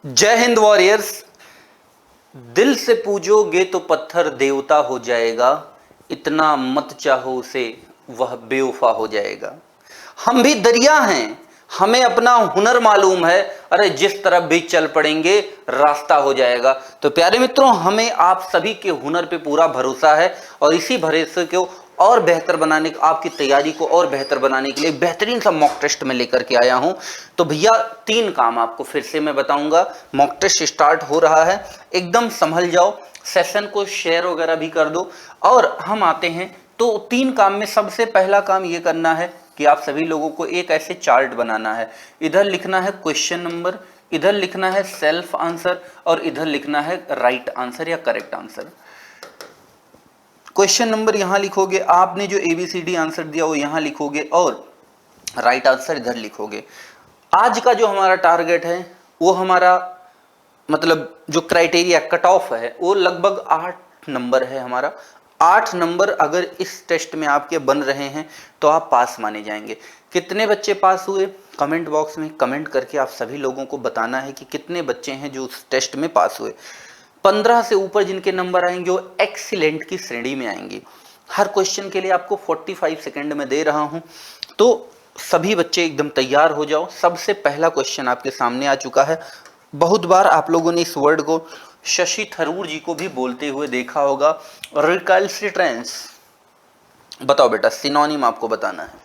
जय हिंद वॉरियर्स। दिल से पूजोगे तो पत्थर देवता हो जाएगा, इतना मत चाहो उसे वह बेवफा हो जाएगा। हम भी दरिया हैं, हमें अपना हुनर मालूम है, अरे जिस तरफ भी चल पड़ेंगे रास्ता हो जाएगा। तो प्यारे मित्रों, हमें आप सभी के हुनर पे पूरा भरोसा है और इसी भरोसे को और बेहतर बनाने, आपकी तैयारी को और बेहतर बनाने के लिए बेहतरीन सा मॉक टेस्ट में लेकर के आया हूं। तो भैया 3 काम आपको फिर से मैं बताऊंगा। मॉक टेस्ट स्टार्ट हो रहा है, एकदम संभल जाओ, सेशन को शेयर वगैरह भी कर दो और हम आते हैं। तो 3 काम में सबसे पहला काम ये करना है कि आप सभी लोगों को एक ऐसे चार्ट बनाना है। इधर लिखना है क्वेश्चन नंबर, इधर लिखना है सेल्फ आंसर और इधर लिखना है राइट आंसर या करेक्ट आंसर। क्वेश्चन नंबर यहां लिखोगे, आपने जो एबीसीडी आंसर दिया वो यहां लिखोगे और राइट आंसर इधर लिखोगे। आज का जो हमारा टारगेट है वो हमारा मतलब जो क्राइटेरिया कट ऑफ है वो लगभग 8 नंबर है हमारा। 8 नंबर अगर इस टेस्ट में आपके बन रहे हैं तो आप पास माने जाएंगे। कितने बच्चे पास हुए कमेंट बॉक्स में कमेंट करके आप सभी लोगों को बताना है कि कितने बच्चे हैं जो उस टेस्ट में पास हुए। 15 से ऊपर जिनके नंबर आएंगे वो एक्सीलेंट की श्रेणी में आएंगे। हर क्वेश्चन के लिए आपको 45 सेकंड में दे रहा हूं, तो सभी बच्चे एकदम तैयार हो जाओ। सबसे पहला क्वेश्चन आपके सामने आ चुका है। बहुत बार आप लोगों ने इस वर्ड को शशि थरूर जी को भी बोलते हुए देखा होगा, रिकैल्सिट्रेंस। बताओ बेटा, सिनोनिम आपको बताना है।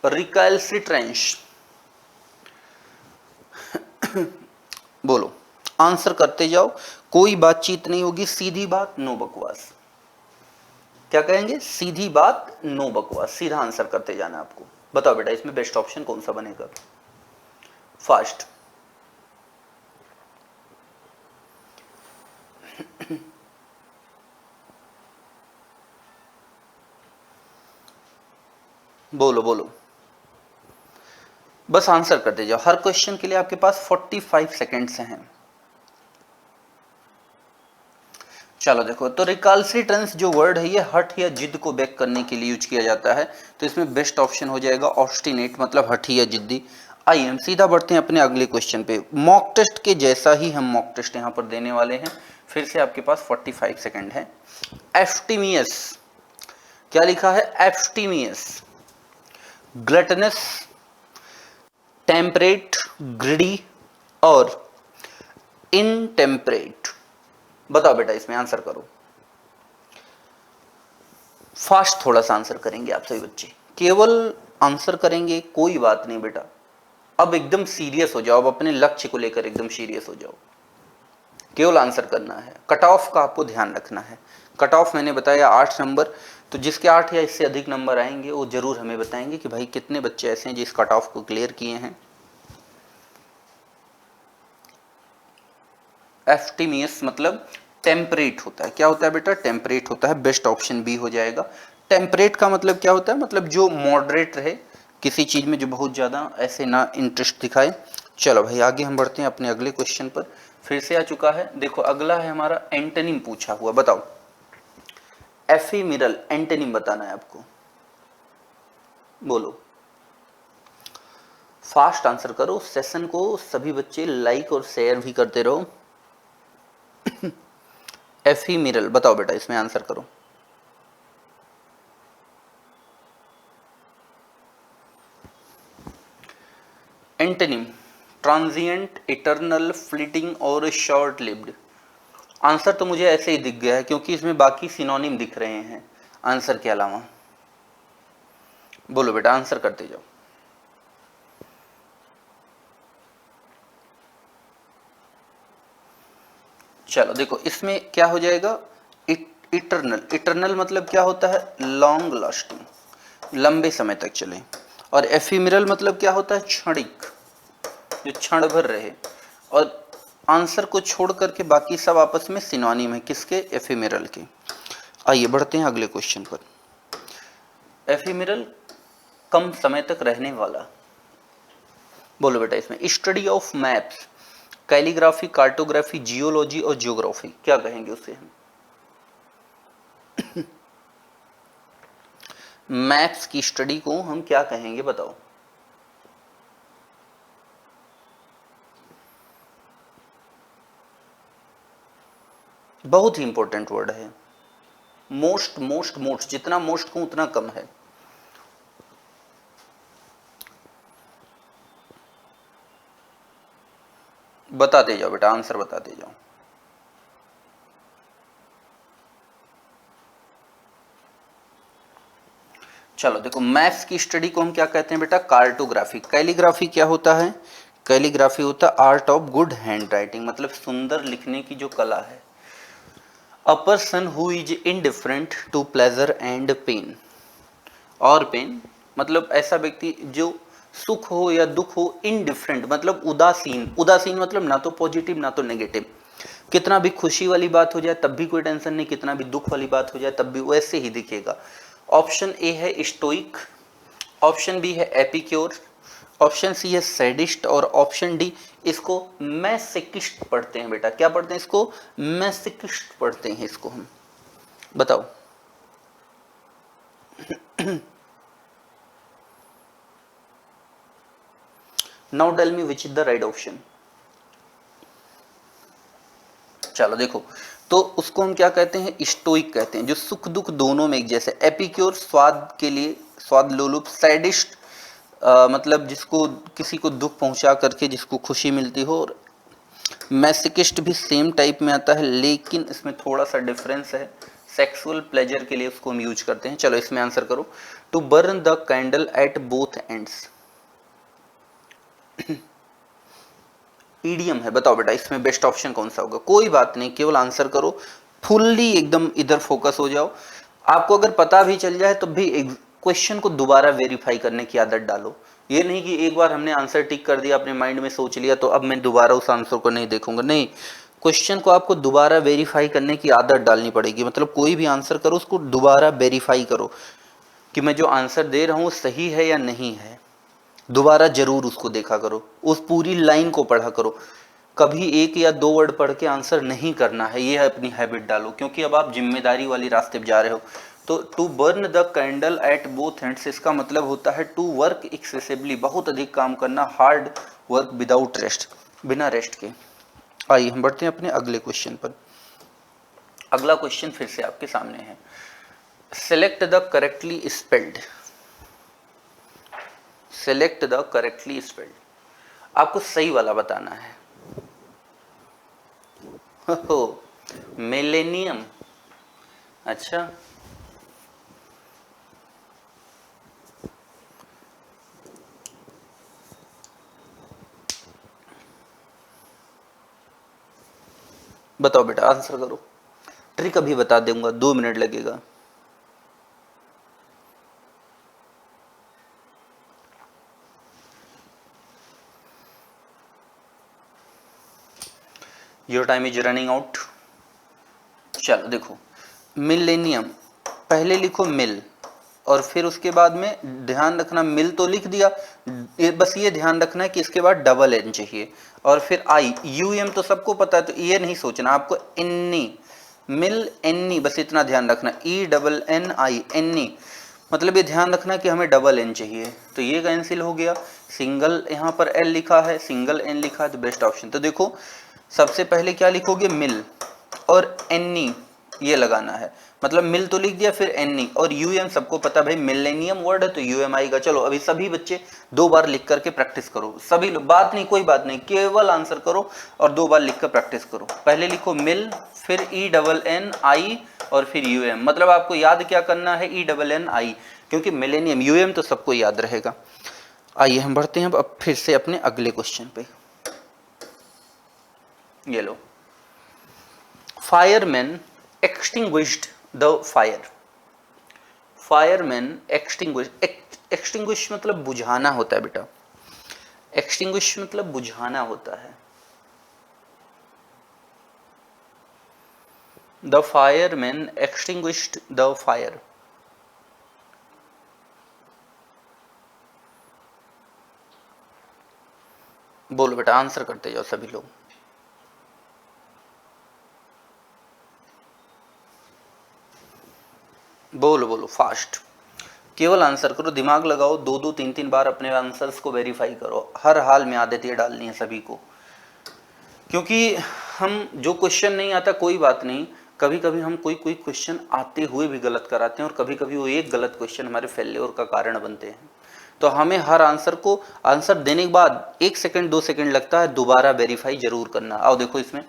रिकैल्सिट्रेंस बोलो, आंसर करते जाओ, कोई बातचीत नहीं होगी, सीधी बात नो बकवास। क्या कहेंगे? सीधी बात नो बकवास, सीधा आंसर करते जाना आपको। बताओ बेटा, इसमें बेस्ट ऑप्शन कौन सा बनेगा? फास्ट। बोलो बोलो, बस आंसर करते जाओ। हर क्वेश्चन के लिए आपके पास 45 सेकेंड्स हैं। चलो देखो, तो रिकैल्सिट्रेंस जो वर्ड है ये हठ या जिद को बैक करने के लिए यूज किया जाता है, तो इसमें बेस्ट ऑप्शन हो जाएगा ऑब्स्टिनेट, मतलब हठी या जिद्दी। आइए हम सीधा बढ़ते हैं अपने अगले क्वेश्चन पे। मॉक टेस्ट के जैसा ही हम मॉक टेस्ट यहाँ पर देने वाले हैं। फिर से आपके पास 45 सेकेंड है। एब्स्टिमियस, क्या लिखा है? एब्स्टिमियस, ग्लटनस, टेम्परेट, ग्रिडी और इनटेम्परेट। बताओ बेटा, इसमें आंसर करो। फास्ट थोड़ा सा आंसर करेंगे आप सभी बच्चे, केवल आंसर करेंगे, कोई बात नहीं बेटा। अब एकदम सीरियस हो जाओ, अब अपने लक्ष्य को लेकर एकदम सीरियस हो जाओ। केवल आंसर करना है। कट ऑफ का आपको ध्यान रखना है। कट ऑफ मैंने बताया 8 नंबर, तो जिसके 8 या इससे अधिक नंबर आएंगे वो जरूर हमें बताएंगे कि भाई कितने बच्चे ऐसे हैं जिस कट ऑफ को क्लियर किए हैं। एब्स्टिमियस मतलब टेम्परेट होता है। क्या होता है बेटा? टेम्परेट होता है। बेस्ट ऑप्शन बी हो जाएगा। टेम्परेट का मतलब क्या होता है? मतलब जो मॉडरेट रहे किसी चीज में, जो बहुत ज्यादा ऐसे ना इंटरेस्ट दिखाए। चलो भाई आगे हम बढ़ते हैं अपने अगले क्वेश्चन पर। फिर से आ चुका है, देखो अगला है हमारा एंटोनिम पूछा हुआ। बताओ एफीमिरल, एंटोनिम बताना है आपको। बोलो, फास्ट आंसर करो। सेशन को सभी बच्चे लाइक और शेयर भी करते रहो। एफीमिरल, बताओ बेटा, इसमें आंसर करो। एंटोनिम ट्रांजिएंट, इटर्नल, फ्लीटिंग और शॉर्ट लिव्ड। आंसर तो मुझे ऐसे ही दिख गया है क्योंकि इसमें बाकी सिनोनिम दिख रहे हैं आंसर के अलावा। बोलो बेटा, आंसर करते जाओ। चलो देखो, इसमें क्या हो जाएगा? इटर्नल। इटर्नल मतलब क्या होता है? लॉन्ग लास्टिंग, लंबे समय तक चले। और एफीमिरल मतलब क्या होता है? क्षणिक, जो क्षण भर रहे। और आंसर को छोड़ करके बाकी सब आपस में सिनोनिम है। किसके? एफीमिरल के। आइए बढ़ते हैं अगले क्वेश्चन पर। एफीमिरल कम समय तक रहने वाला। बोलो बेटा, इसमें study of maps, calligraphy, cartography, geology और जियोग्राफी, क्या कहेंगे उसे हम? मैप्स की स्टडी को हम क्या कहेंगे? बताओ। बहुत ही इंपॉर्टेंट वर्ड है। मोस्ट मोस्ट मोस्ट, जितना मोस्ट कहूं उतना कम है। बताते जाओ बेटा, आंसर बताते जाओ। चलो देखो, मैथ्स की स्टडी को हम क्या कहते हैं बेटा? कार्टोग्राफी। कैलीग्राफी क्या होता है? कैलीग्राफी होता है art of good handwriting, मतलब सुंदर लिखने की जो कला है। A person who is indifferent to pleasure and pain, और पेन मतलब ऐसा व्यक्ति जो सुख हो या दुख हो, इनडिफरेंट मतलब उदासीन। उदासीन मतलब ना तो पॉजिटिव ना तो नेगेटिव। कितना भी खुशी वाली बात हो जाए तब भी कोई टेंशन नहीं, कितना भी दुख वाली बात हो जाए तब भी वैसे ही दिखेगा। ऑप्शन ए है स्टोइक, ऑप्शन बी है एपिक्योर, ऑप्शन सी है सैडिस्ट, और ऑप्शन डी इसको मैसोकिस्ट पढ़ते हैं बेटा। क्या पढ़ते हैं इसको? मैसोकिस्ट पढ़ते हैं इसको हम। बताओ। Now tell me which is the right option. चलो देखो, तो उसको हम क्या कहते हैं? स्टोइक कहते हैं, जो सुख दुख दोनों में एक जैसे। एपिक्योर स्वाद के लिए, स्वाद लोलुप। सैडिस्ट मतलब जिसको किसी को दुख पहुंचा करके जिसको खुशी मिलती हो। और मैसोकिस्ट भी सेम टाइप में आता है, लेकिन इसमें थोड़ा सा डिफरेंस है। सेक्सुअल प्लेजर के लिए उसको हम यूज करते हैं। चलो इसमें आंसर करो। To burn the candle at both ends, idiom है। बताओ बेटा इसमें बेस्ट ऑप्शन कौन सा होगा? कोई बात नहीं, केवल आंसर करो, फुल्ली एकदम इधर फोकस हो जाओ। आपको अगर पता भी चल जाए तो भी क्वेश्चन को दोबारा वेरीफाई करने की आदत डालो। ये नहीं कि एक बार हमने आंसर टिक कर दिया, अपने माइंड में सोच लिया तो अब मैं दोबारा उस आंसर को नहीं देखूंगा। नहीं, क्वेश्चन को आपको दोबारा वेरीफाई करने की आदत डालनी पड़ेगी। मतलब कोई भी आंसर करो उसको दोबारा वेरीफाई करो कि मैं जो आंसर दे रहा हूँ सही है या नहीं है। दोबारा जरूर उसको देखा करो, उस पूरी लाइन को पढ़ा करो। कभी एक या दो वर्ड पढ़ के आंसर नहीं करना है, ये अपनी हैबिट डालो, क्योंकि अब आप जिम्मेदारी वाली रास्ते पे जा रहे हो। तो to burn the candle at both ends, इसका मतलब होता है टू वर्क एक्सेसिवली, बहुत अधिक काम करना। हार्ड वर्क विदाउट रेस्ट, बिना रेस्ट के। आइए हम बढ़ते हैं अपने अगले क्वेश्चन पर। अगला क्वेश्चन फिर से आपके सामने है। Select the correctly spelled, select the correctly spelled, आपको सही वाला बताना है। हो मिलेनियम, अच्छा बताओ बेटा, आंसर करो। ट्रिक अभी बता दूंगा, 2 मिनट लगेगा। Your time is running out. चलो देखो, मिलेनियम पहले लिखो मिल, और फिर उसके बाद में ध्यान रखना, मिल तो लिख दिया, बस ये ध्यान रखना है कि इसके बाद डबल एन चाहिए। और फिर आई, यू एम तो सबको पता है, तो ये नहीं सोचना आपको। एन्नी, मिल एन्नी, बस इतना ध्यान रखना। ई डबल एन आई, एन्नी, मतलब ये ध्यान रखना कि हमें डबल एन चाहिए। तो ये कैंसिल हो गया। सिंगल यहाँ पर एल लिखा है, सिंगल एन लिखा है, तो बेस्ट ऑप्शन। तो देखो सबसे पहले क्या लिखोगे? मिल, और एन्नी ये लगाना है, मतलब मिल तो लिख दिया, फिर एन्नी और यूएम सबको पता भाई मिलेनियम वर्ड है तो यूएम आएगा। चलो अभी सभी बच्चे 2 बार लिख करके प्रैक्टिस करो, सभी लोग, बात नहीं कोई बात नहीं, केवल आंसर करो और 2 बार लिख कर प्रैक्टिस करो। पहले लिखो मिल, फिर ई डबल एन आई, और फिर यूएम। मतलब आपको याद क्या करना है? ई डबल एन आई, क्योंकि मिलेनियम यूएम तो सबको याद रहेगा। आइए हम बढ़ते हैं अब फिर से अपने अगले क्वेश्चन पे। ये लो, fireman extinguished the fire. Fireman extinguish, extinguish मतलब बुझाना होता है बेटा। एक्सटिंग्विश मतलब बुझाना होता है। The fireman extinguished the fire. बोलो बेटा, आंसर करते जाओ सभी लोग। बोलो बोलो फास्ट, केवल आंसर करो, दिमाग लगाओ, 2-2 3-3 बार अपने आंसर्स को वेरीफाई करो। हर हाल में आदत ये डालनी है सभी को, क्योंकि हम जो क्वेश्चन नहीं आता कोई बात नहीं, कभी कभी हम कोई क्वेश्चन आते हुए भी गलत कराते हैं और कभी कभी वो एक गलत क्वेश्चन हमारे फेल्योर का कारण बनते हैं। तो हमें हर आंसर देने के बाद 1 सेकंड 2 सेकंड लगता है, दोबारा वेरीफाई जरूर करना। आओ देखो इसमें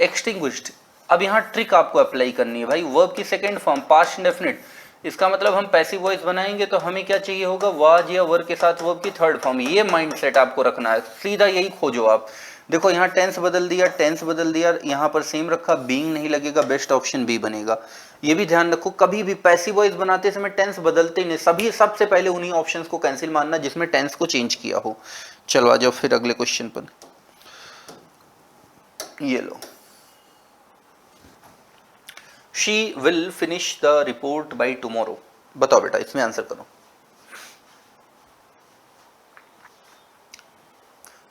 एक्सटिंग्विश्ड, अब यहाँ ट्रिक आपको अप्लाई करनी है भाई। वर्ब की सेकंड फॉर्म पास्ट इंडेफिनिट, इसका मतलब हम पैसिव वॉइस बनाएंगे तो हमें क्या चाहिए होगा, वाज या वर के साथ वर्ब की थर्ड फॉर्म। ये माइंडसेट आपको रखना है, सीधा यही खोजो आप। देखो यहाँ टेंस बदल दिया, यहाँ पर सेम रखा, बीइंग नहीं लगेगा, बेस्ट ऑप्शन बी बनेगा। ये भी ध्यान रखो, कभी भी पैसिव वॉइस बनाते समय टेंस बदलते ही नहीं, सभी सबसे पहले उन्हीं ऑप्शंस को कैंसिल मानना जिसमें टेंस को चेंज किया हो। चलो आ जाओ फिर अगले क्वेश्चन पर। ये लो, she will finish the report by tomorrow. बताओ बेटा इसमें आंसर करो।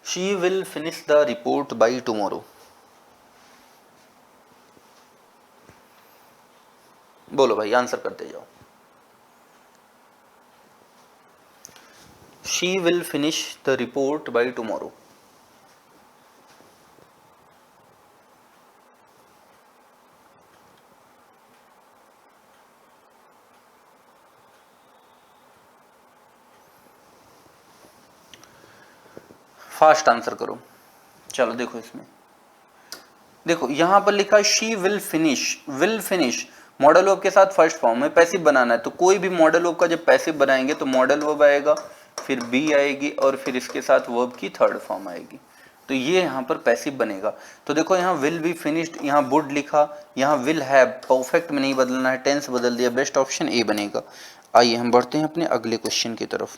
She will finish the report by tomorrow, बोलो भाई आंसर करते जाओ। She will finish the report by tomorrow. Fast answer करो। चलो देखो इसमें, देखो यहां पर लिखा है she will finish modal verb के साथ फर्स्ट फॉर्म में पैसिव बनाना है। तो कोई भी मॉडल वर्ब का जब पैसिव बनाएंगे तो मॉडल वर्ब आएगा, फिर बी आएगी और फिर इसके साथ वर्ब की थर्ड फॉर्म आएगी। तो ये यहाँ पर पैसिव बनेगा। तो देखो यहाँ विल बी फिनिश्ड, यहाँ वुड लिखा, यहाँ विल हैव, परफेक्ट में नहीं बदलना है, टेंस बदल दिया, बेस्ट ऑप्शन ए बनेगा। आइए हम बढ़ते हैं अपने अगले क्वेश्चन की तरफ।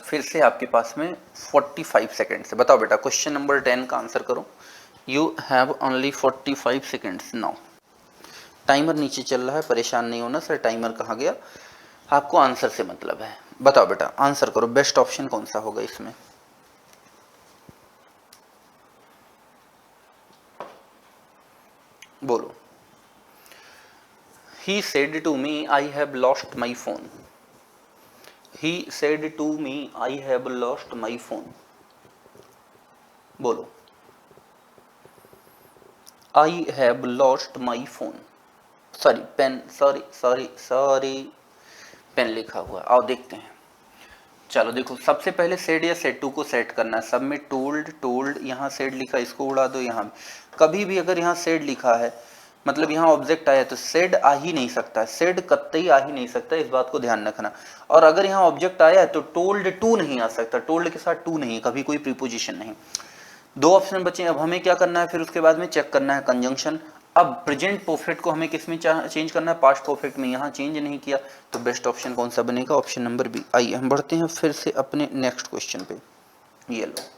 फिर से आपके पास में 45 सेकेंड से, बताओ बेटा क्वेश्चन नंबर 10 का आंसर करो। You have only 45 seconds now. Timer नीचे चल रहा है, परेशान नहीं होना सर टाइमर कहाँ गया, आपको आंसर से मतलब है। बताओ बेटा आंसर करो, बेस्ट ऑप्शन कौन सा होगा इसमें। बोलो। He said to me I have lost my phone. He said to me I have lost my phone, बोलो। I have lost my phone, sorry pen, sorry pen लिखा हुआ। आओ देखते हैं। चलो देखो सबसे पहले सेड या सेड टू को सेट करना है। सब में टोल्ड यहाँ सेड लिखा, इसको उड़ा दो। यहाँ कभी भी अगर यहाँ सेड लिखा है मतलब यहाँ ऑब्जेक्ट आया तो सेड आ ही नहीं सकता, सेड कतई आ ही नहीं सकता, इस बात को ध्यान रखना। और अगर यहाँ ऑब्जेक्ट आया है तो टोल्ड टू नहीं आ सकता, टोल्ड के साथ टू नहीं, कभी कोई प्रीपोजिशन नहीं। दो ऑप्शन बचे, अब हमें क्या करना है, फिर उसके बाद में चेक करना है कंजंक्शन। अब प्रेजेंट परफेक्ट को हमें किस में चेंज करना है, पास्ट परफेक्ट में। यहाँ चेंज नहीं किया तो बेस्ट ऑप्शन कौन सा बनेगा, ऑप्शन नंबर बी। आइए हम बढ़ते हैं फिर से अपने नेक्स्ट क्वेश्चन पे। ये लो,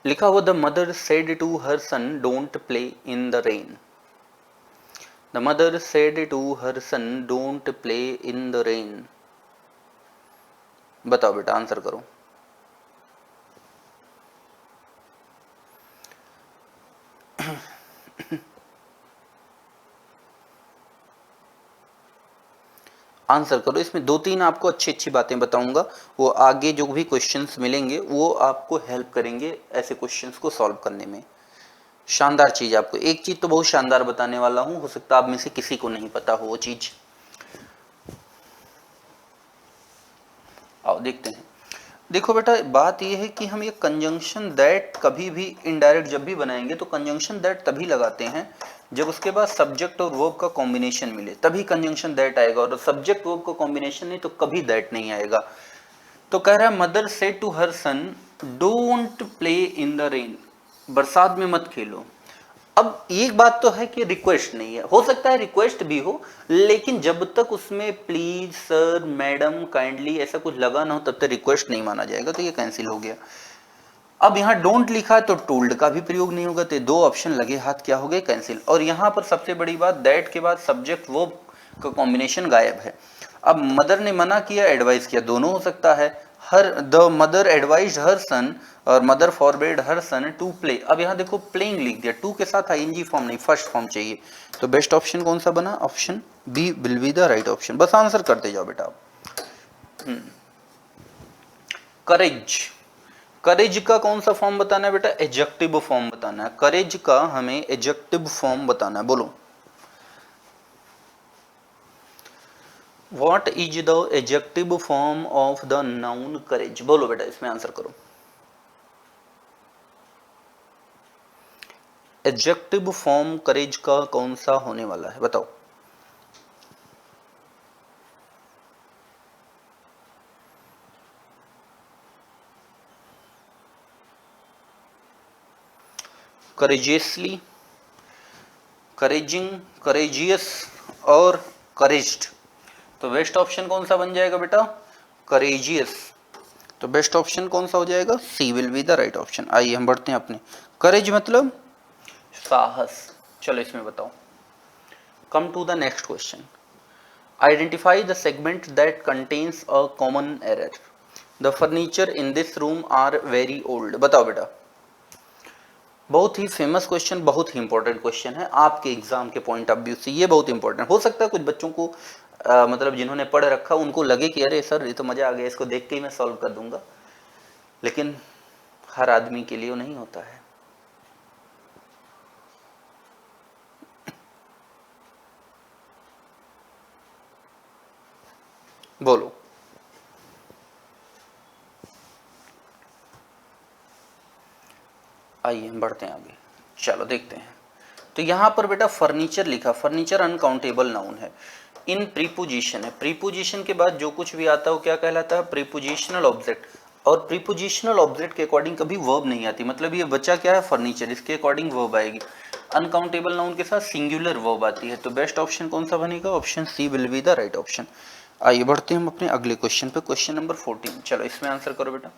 लिखा हुआ the mother said to her son don't play in the rain. The mother said to her son don't play in the rain. बताओ बेटा आंसर करो। आंसर करो। इसमें दो तीन आपको अच्छी अच्छी बातें बताऊंगा, वो आगे जो भी क्वेश्चंस मिलेंगे वो आपको हेल्प करेंगे ऐसे क्वेश्चंस को सॉल्व करने में। शानदार चीज, आपको एक चीज तो बहुत शानदार बताने वाला हूं, हो सकता है आप में से किसी को नहीं पता हो वो चीज। आओ देखते हैं। देखो बेटा बात यह है कि हम ये कंजंक्शन दैट कभी भी इनडायरेक्ट जब भी बनाएंगे तो कंजंक्शन दैट तभी लगाते हैं जब उसके बाद सब्जेक्ट और वर्ब का कॉम्बिनेशन मिले, तभी कंजंक्शन दैट आएगा। और सब्जेक्ट वर्ब का कॉम्बिनेशन नहीं तो कभी दैट नहीं आएगा। तो कह रहा है mother said to her son don't play in the rain, बरसात में मत खेलो। अब एक बात तो है कि रिक्वेस्ट नहीं है, हो सकता है रिक्वेस्ट भी हो, लेकिन जब तक उसमें प्लीज, सर, मैडम, काइंडली ऐसा कुछ लगा ना हो तब तक रिक्वेस्ट नहीं माना जाएगा, तो ये कैंसिल हो गया। अब यहाँ डोंट लिखा है तो टोल्ड का भी प्रयोग नहीं होगा, तो दो ऑप्शन लगे हाथ क्या हो गए, कैंसिल। और यहाँ पर सबसे बड़ी बात, दैट के बाद सब्जेक्ट वर्ब का कॉम्बिनेशन गायब है। अब मदर ने मना किया, एडवाइस किया, दोनों हो सकता है। हर the mother advised her son और mother forbade her son to play. अब यहाँ देखो प्लेइंग लिख दिया, टू के साथ आईएनजी फॉर्म नहीं, फर्स्ट फॉर्म चाहिए। तो बेस्ट ऑप्शन कौन सा बना, option B will be the right option. बस आंसर करते जाओ बेटा। करेज, करेज का कौन सा फॉर्म बताना है बेटा? एडजेक्टिव फॉर्म बताना है। करेज का हमें एडजेक्टिव फॉर्म बताना है। बोलो what is the adjective form of the noun courage? बोलो बेटा, इसमें आंसर करो। एडजेक्टिव फॉर्म करेज का कौन सा होने वाला है, बताओ। करेजियसली, करेजिंग, करेजियस और करेज्ड। तो बेस्ट ऑप्शन कौन सा बन जाएगा बेटा? करेजियस। तो बेस्ट ऑप्शन कौन सा हो जाएगा? C will be the right option. आइए हम बढ़ते हैं अपने। करेज मतलब साहस। चलो इसमें बताओ। Come to the next question. Identify the segment that contains a common error. The furniture in this room are very old. बताओ बेटा। बहुत ही फेमस क्वेश्चन, बहुत ही इंपॉर्टेंट क्वेश्चन है आपके एग्जाम के पॉइंट ऑफ व्यू से। ये बहुत इंपॉर्टेंट हो सकता है कुछ बच्चों को मतलब जिन्होंने पढ़ रखा उनको लगे कि अरे सर ये तो मजा आ गया, इसको देख के ही मैं सॉल्व कर दूंगा, लेकिन हर आदमी के लिए वो नहीं होता है। बोलो। आइए हम बढ़ते हैं आगे। चलो देखते हैं। तो यहां पर बेटा फर्नीचर लिखा, फर्नीचर अनकाउंटेबल नाउन है, इन प्रीपोजिशन है। प्रीपोजिशन के बाद जो कुछ भी आता है वो क्या कहलाता है? Prepositional object. और प्रीपोजिशनल ऑब्जेक्ट के अकॉर्डिंग कभी वर्ब नहीं आती, मतलब ये बच्चा क्या है? फर्नीचर, इसके अकॉर्डिंग वर्ब आएगी। अनकाउंटेबल नाउन के साथ सिंगुलर वर्ब आती है। तो बेस्ट ऑप्शन कौन सा बनेगा? Option C will be the right option. आइए बढ़ते हैं हम अपने अगले क्वेश्चन पे, क्वेश्चन नंबर 14। चलो इसमें आंसर करो बेटा।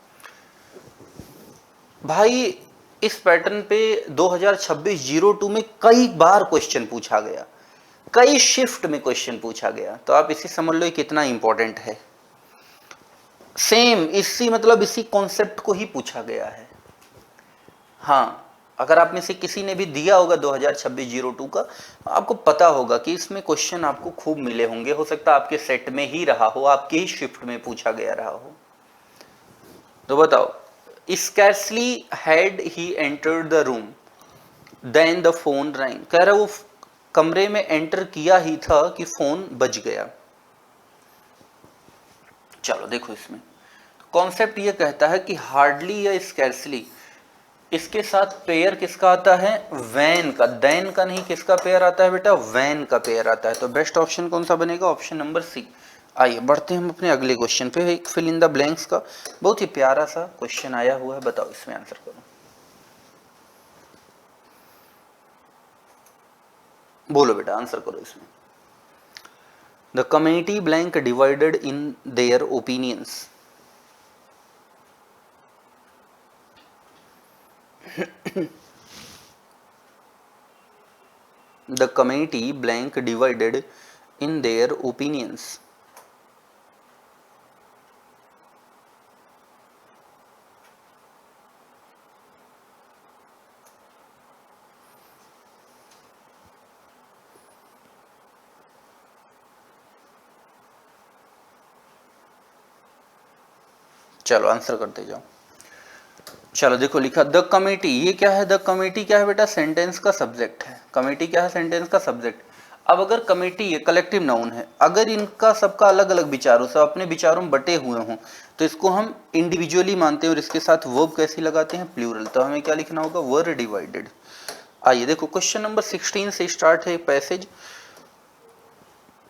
भाई इस पैटर्न पे 2026 02 में कई बार क्वेश्चन पूछा गया, कई शिफ्ट में क्वेश्चन पूछा गया, तो आप इसी समझ लो कितना इंपॉर्टेंट है। सेम इसी मतलब इसी कॉन्सेप्ट को ही पूछा गया है। हाँ, अगर आप में से किसी ने भी दिया होगा 2026 02 का, आपको पता होगा कि इसमें क्वेश्चन आपको खूब मिले होंगे। हो सकता है आपके सेट में ही रहा हो, आपके ही शिफ्ट में पूछा गया रहा हो। तो बताओ। Scarcely had he entered the room then the phone rang. कह रहा वो कमरे में एंटर किया ही था कि फोन बज गया। चलो देखो इसमें कॉन्सेप्ट ये कहता है कि हार्डली या स्कैर्सली, इसके साथ पेयर किसका आता है? वैन का। देन का नहीं, किसका पेयर आता है बेटा? वैन का पेयर आता है। तो बेस्ट ऑप्शन कौन सा बनेगा? Option number C. आइए बढ़ते हैं हम अपने अगले क्वेश्चन पे। एक फिल इन द ब्लैंक्स का बहुत ही प्यारा सा क्वेश्चन आया हुआ है, बताओ इसमें आंसर करो। बोलो बेटा, आंसर करो इसमें। The community blank divided in their opinions. The committee blank divided in their opinions. चलो आंसर करते जाओ। चलो देखो लिखा द कमेटी, ये क्या है? द कमेटी क्या है बेटा? सेंटेंस का सब्जेक्ट है। कमेटी क्या है? सेंटेंस का सब्जेक्ट। अब अगर कमेटी ये कलेक्टिव नाउन है, अगर इनका सबका अलग अलग विचार हो, सब अपने विचारों में बटे हुए हों, तो इसको हम इंडिविजुअली मानते हैं और इसके साथ वर्ब कैसे लगाते हैं? प्लूरल। तो हमें क्या लिखना होगा? Were divided. आइए देखो क्वेश्चन नंबर 16 से स्टार्ट है पैसेज।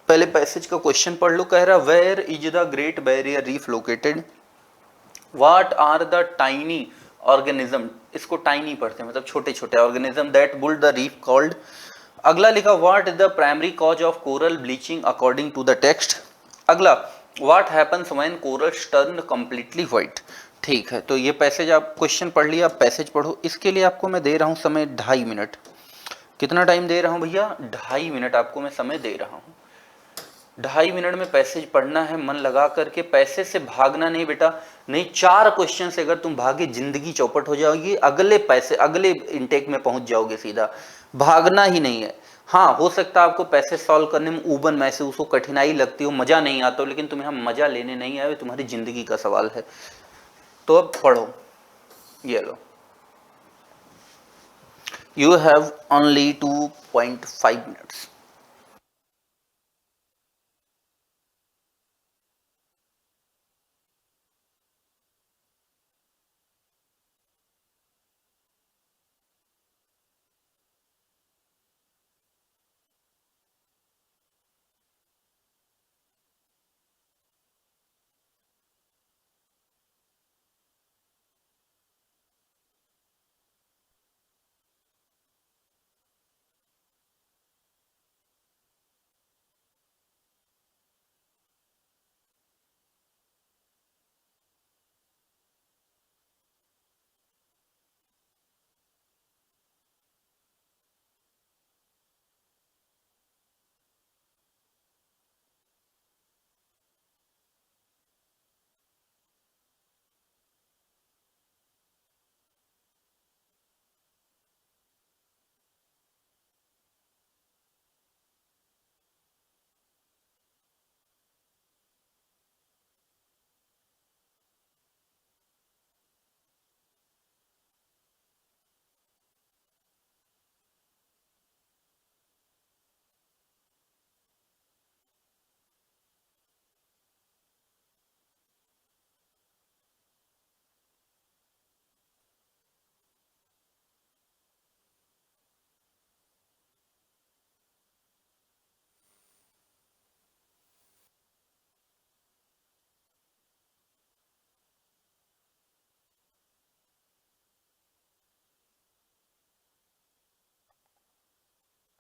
पहले पैसेज का क्वेश्चन पढ़ लो। कह रहा where is the Great Barrier Reef located? What are the tiny organism, इसको टाइनी पढ़ते हैं मतलब छोटे छोटे organism, that built the reef called. अगला लिखा what is the primary cause of coral bleaching according to the text. अगला what happens when corals turn completely white. ठीक है, तो ये पैसेज आप क्वेश्चन पढ़ लिया, आप पैसेज पढ़ो। इसके लिए आपको मैं दे रहा हूँ समय 2.5 मिनट। कितना टाइम दे रहा हूँ भैया? 2.5 मिनट आपको मैं समय दे रहा हूँ। 2.5 मिनट में पैसेज पढ़ना है मन लगा करके, पैसे से भागना नहीं बेटा। नहीं 4 क्वेश्चन से अगर तुम भागे जिंदगी चौपट हो जाओगी, अगले पैसे अगले इनटेक में पहुंच जाओगे सीधा। भागना ही नहीं है। हाँ हो सकता है आपको पैसे सॉल्व करने में ऊबन महसूस हो, कठिनाई लगती हो, मजा नहीं आता हो, लेकिन तुम यहाँ मजा लेने नहीं आए, तुम्हारी जिंदगी का सवाल है। तो अब पढ़ो, ये लो, यू हैव ओनली 2.5 मिनट्स।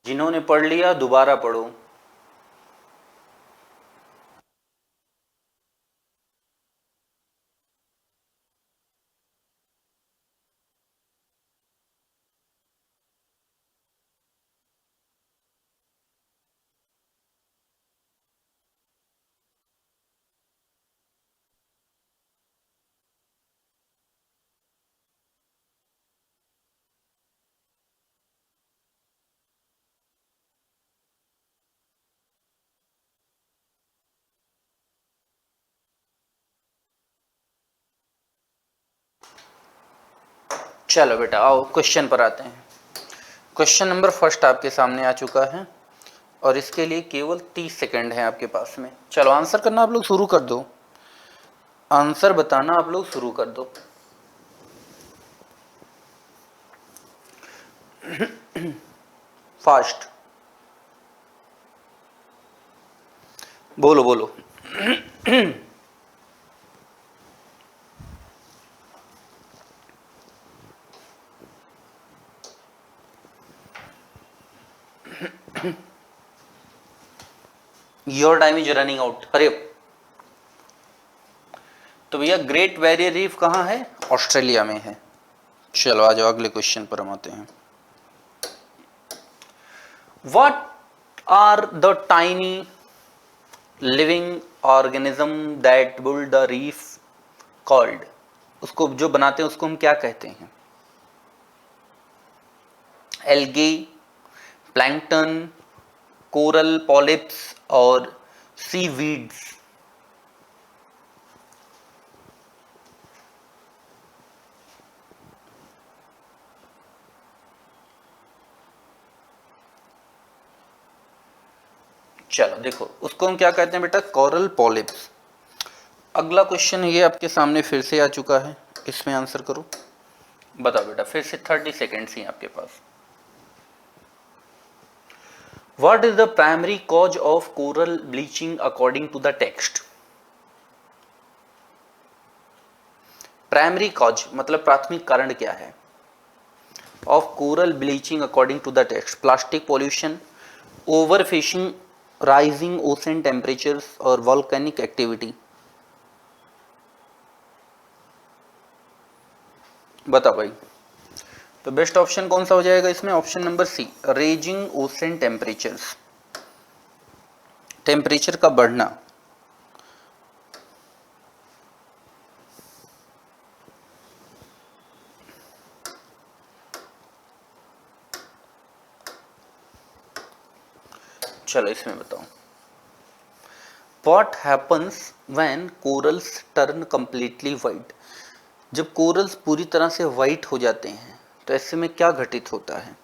जिन्होंने पढ़ लिया दोबारा पढ़ो। चलो बेटा आओ क्वेश्चन पर आते हैं। क्वेश्चन नंबर फर्स्ट आपके सामने आ चुका है और इसके लिए केवल 30 सेकंड है आपके पास में। चलो आंसर करना आप लोग शुरू कर दो, आंसर बताना आप लोग शुरू कर दो। फास्ट बोलो बोलो। Your time is running out, अरे तो भैया ग्रेट बैरियर रीफ कहाँ है? ऑस्ट्रेलिया में है। चलो आ जाओ अगले क्वेश्चन पर हम आते हैं। What are the tiny living organism that build the reef called? उसको जो बनाते हैं उसको हम क्या कहते हैं? एल्गी, प्लैंकटन, कोरल पॉलिप्स और सीवीड्स। चलो देखो उसको हम क्या कहते हैं बेटा? Coral polyps. अगला क्वेश्चन ये आपके सामने फिर से आ चुका है, इसमें आंसर करो। बताओ बेटा, फिर से 30 सेकेंड्स ही आपके पास। What is the primary cause of coral bleaching according to the text? Primary cause मतलब प्राथमिक कारण क्या है? Of coral bleaching according to the text, plastic pollution, over fishing, rising ocean temperatures और वॉल्केनिक एक्टिविटी। बता भाई, तो बेस्ट ऑप्शन कौन सा हो जाएगा इसमें? Option number C, raising ocean temperatures, temperature का बढ़ना। चलो इसमें बताओ, what happens when corals turn completely white? जब कोरल्स पूरी तरह से वाइट हो जाते हैं तो ऐसे में क्या घटित होता है?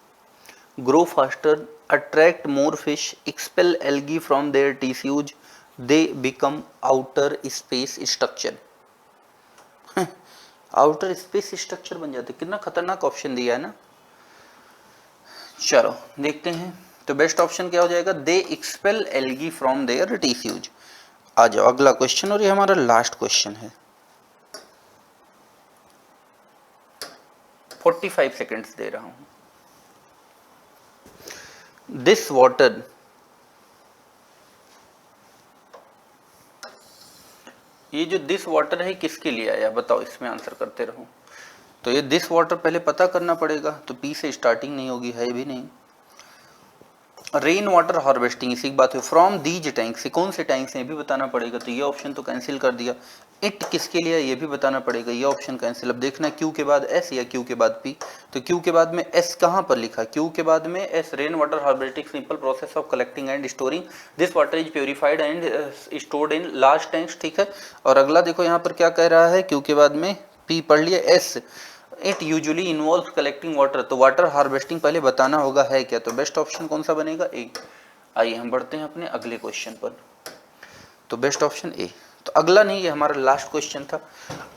Grow faster, attract more fish, expel algae from their tissues, they become outer space structure. Outer space structure बन जाते। कितना खतरनाक ऑप्शन दिया है ना। चलो देखते हैं, तो बेस्ट ऑप्शन क्या हो जाएगा? They expel algae from their tissues. आ जाओ अगला क्वेश्चन, और ये हमारा लास्ट क्वेश्चन है। 45 सेकेंड्स दे रहा हूं। दिस वाटर, ये जो दिस वाटर है किसके लिए आया बताओ, इसमें आंसर करते रहो। तो ये दिस वाटर पहले पता करना पड़ेगा, तो पी से स्टार्टिंग नहीं होगी, है भी नहीं। रेन वाटर हार्वेस्टिंग, इसी की बात है। फ्रॉम दीज टैंक्स, कौन से टैंक्स हैं ये भी बताना पड़ेगा, तो ये ऑप्शन तो कैंसिल कर दिया। इट किसके लिए ये भी बताना पड़ेगा, ये ऑप्शन कैंसिल। अब देखना क्यू के बाद एस या क्यू के बाद पी, तो क्यू के बाद में एस कहाँ पर लिखा? क्यू के बाद में S. Rain water harvesting simple process of collecting and storing this water is purified and stored in large tanks, ठीक है। और अगला देखो यहाँ पर क्या कह रहा है, क्यू के बाद में पी पढ़ लिया, S it usually involve collecting water, तो वाटर हार्वेस्टिंग पहले बताना होगा है क्या, तो बेस्ट ऑप्शन कौन सा बनेगा? ए। आइए हम बढ़ते हैं अपने अगले क्वेश्चन पर, तो बेस्ट ऑप्शन ए। तो अगला नहीं, ये हमारा लास्ट क्वेश्चन था।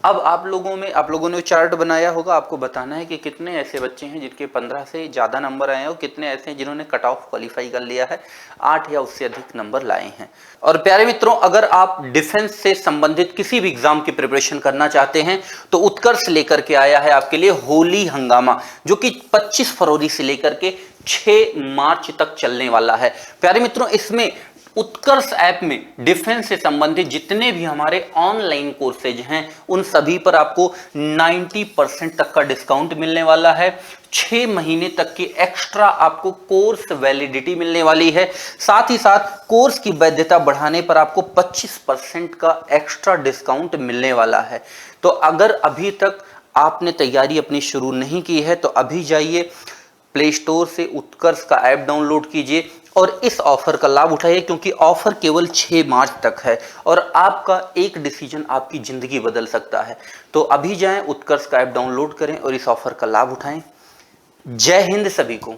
अब आप लोगों ने चार्ट बनाया होगा, आपको बताना है कि कितने ऐसे बच्चे हैं जिनके 15 से ज़्यादा नंबर आए हैं और कितने ऐसे हैं जिन्होंने कट ऑफ क्वालिफाई कर लिया है, 8 या उससे अधिक नंबर लाए हैं। और प्यारे मित्रों, अगर आप डिफेंस से संबंधित किसी भी एग्जाम की प्रिपरेशन करना चाहते हैं तो उत्कर्ष लेकर के आया है आपके लिए होली हंगामा, जो कि 25 फरवरी से लेकर के 6 मार्च तक चलने वाला है। प्यारे मित्रों, इसमें उत्कर्ष ऐप में डिफेंस से संबंधित जितने भी हमारे ऑनलाइन कोर्सेज हैं उन सभी पर आपको 90% तक का डिस्काउंट मिलने वाला है। 6 महीने तक की एक्स्ट्रा आपको कोर्स वैलिडिटी मिलने वाली है। साथ ही साथ कोर्स की वैधता बढ़ाने पर आपको 25% का एक्स्ट्रा डिस्काउंट मिलने वाला है। तो अगर अभी तक आपने तैयारी अपनी शुरू नहीं की है तो अभी जाइए प्ले स्टोर से उत्कर्ष का ऐप डाउनलोड कीजिए और इस ऑफर का लाभ उठाइए, क्योंकि ऑफर केवल 6 मार्च तक है और आपका एक डिसीजन आपकी जिंदगी बदल सकता है। तो अभी जाएं, उत्कर्ष का ऐप डाउनलोड करें और इस ऑफर का लाभ उठाएं। जय हिंद सभी को।